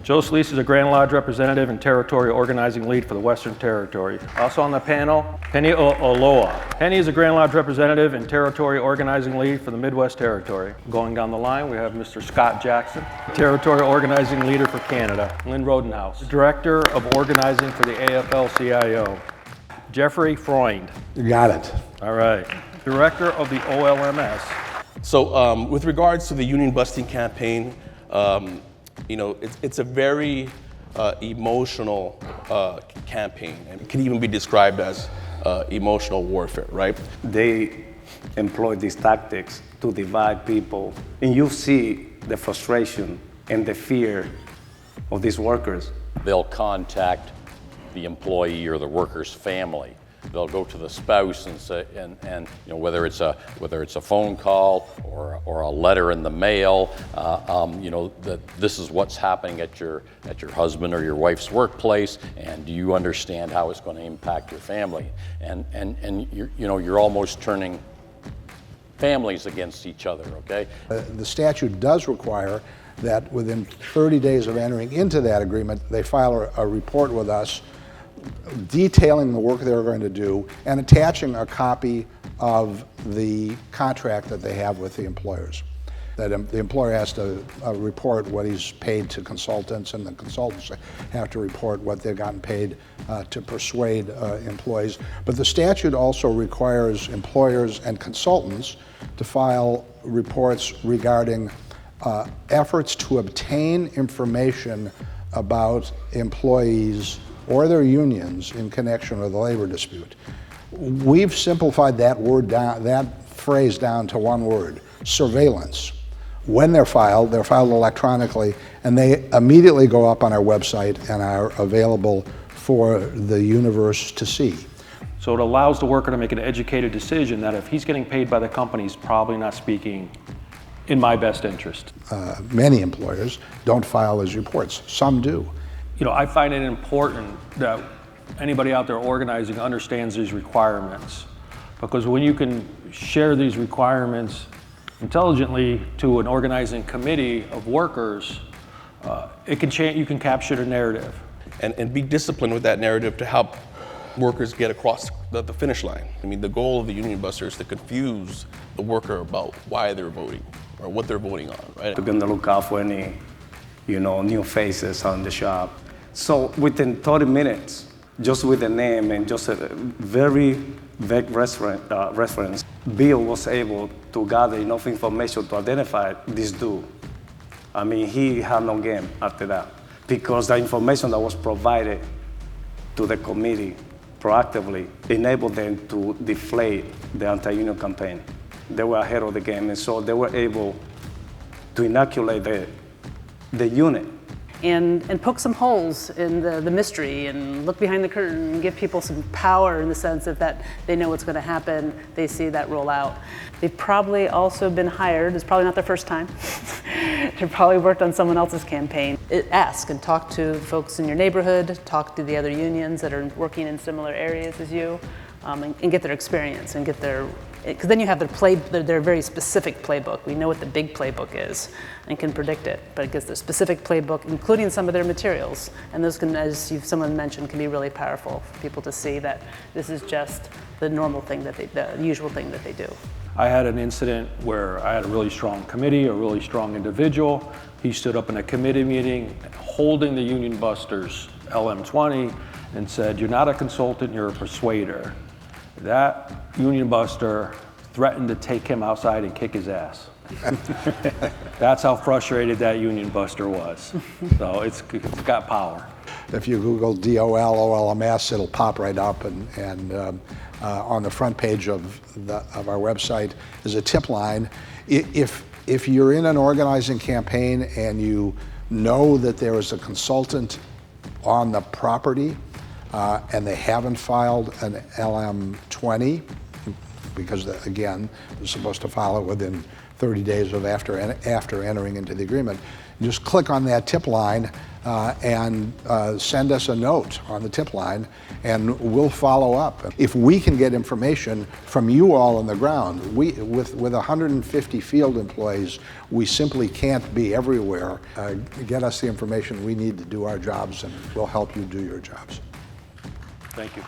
Joe Solis is a Grand Lodge representative and territory organizing lead for the Western Territory. Also on the panel, Penny Oloa. Penny is a Grand Lodge representative and territory organizing lead for the Midwest Territory. Going down the line, we have Mr. Scott Jackson, territory organizing leader for Canada. Lynn Rodenhouse, director of organizing for the AFL-CIO. Jeffrey Freund. You got it. All right. Director of the OLMS. So with regards to the union busting campaign, it's a very emotional campaign, and it can even be described as emotional warfare, right? They employ these tactics to divide people, and you see the frustration and the fear of these workers. They'll contact the employee or the worker's family. They'll go to the spouse and say, and whether it's a phone call or a letter in the mail, that this is what's happening at your husband or your wife's workplace, and do you understand how it's going to impact your family? And you're almost turning families against each other. Okay. The statute does require that within 30 days of entering into that agreement, they file a report with us detailing the work they're going to do and attaching a copy of the contract that they have with the employers. That the employer has to report what he's paid to consultants, and the consultants have to report what they've gotten paid to persuade employees. But the statute also requires employers and consultants to file reports regarding efforts to obtain information about employees or their unions in connection with a labor dispute. We've simplified that phrase down to one word: surveillance. When they're filed electronically, and they immediately go up on our website and are available for the universe to see. So it allows the worker to make an educated decision that if he's getting paid by the company, he's probably not speaking in my best interest. Many employers don't file those reports. Some do. I find it important that anybody out there organizing understands these requirements, because when you can share these requirements intelligently to an organizing committee of workers, it can change. You can capture the narrative. And be disciplined with that narrative to help workers get across the finish line. I mean, the goal of the union buster is to confuse the worker about why they're voting or what they're voting on, right? We're gonna look out for any, new faces on the shop. So within 30 minutes, just with the name and just a very vague reference, Bill was able to gather enough information to identify this dude. I mean, he had no game after that, because the information that was provided to the committee proactively enabled them to deflate the anti-union campaign. They were ahead of the game, and so they were able to inoculate the unit. And poke some holes in the mystery and look behind the curtain and give people some power in the sense of that they know what's going to happen, they see that roll out. They've probably also been hired, it's probably not their first time, they've probably worked on someone else's campaign. Ask and talk to folks in your neighborhood, talk to the other unions that are working in similar areas as you, and get their experience and get their, because then you have their very specific playbook. We know what the big playbook is and can predict it, but it gives the specific playbook, including some of their materials. And those can, as someone mentioned, can be really powerful for people to see that this is just the normal thing the usual thing that they do. I had an incident where I had a really strong committee, a really strong individual. He stood up in a committee meeting holding the Union Busters LM20 and said, "You're not a consultant, you're a persuader." That Union Buster threatened to take him outside and kick his ass. That's how frustrated that Union Buster was. So it's got power. If you Google DOL OLMS, it'll pop right up, and on the front page of our website is a tip line. If you're in an organizing campaign and you know that there is a consultant on the property and they haven't filed an LM20, because again, they're supposed to file it within 30 days of after entering into the agreement. Just click on that tip line and send us a note on the tip line, and we'll follow up. If we can get information from you all on the ground, with 150 field employees, we simply can't be everywhere. Get us the information we need to do our jobs, and we'll help you do your jobs. Thank you.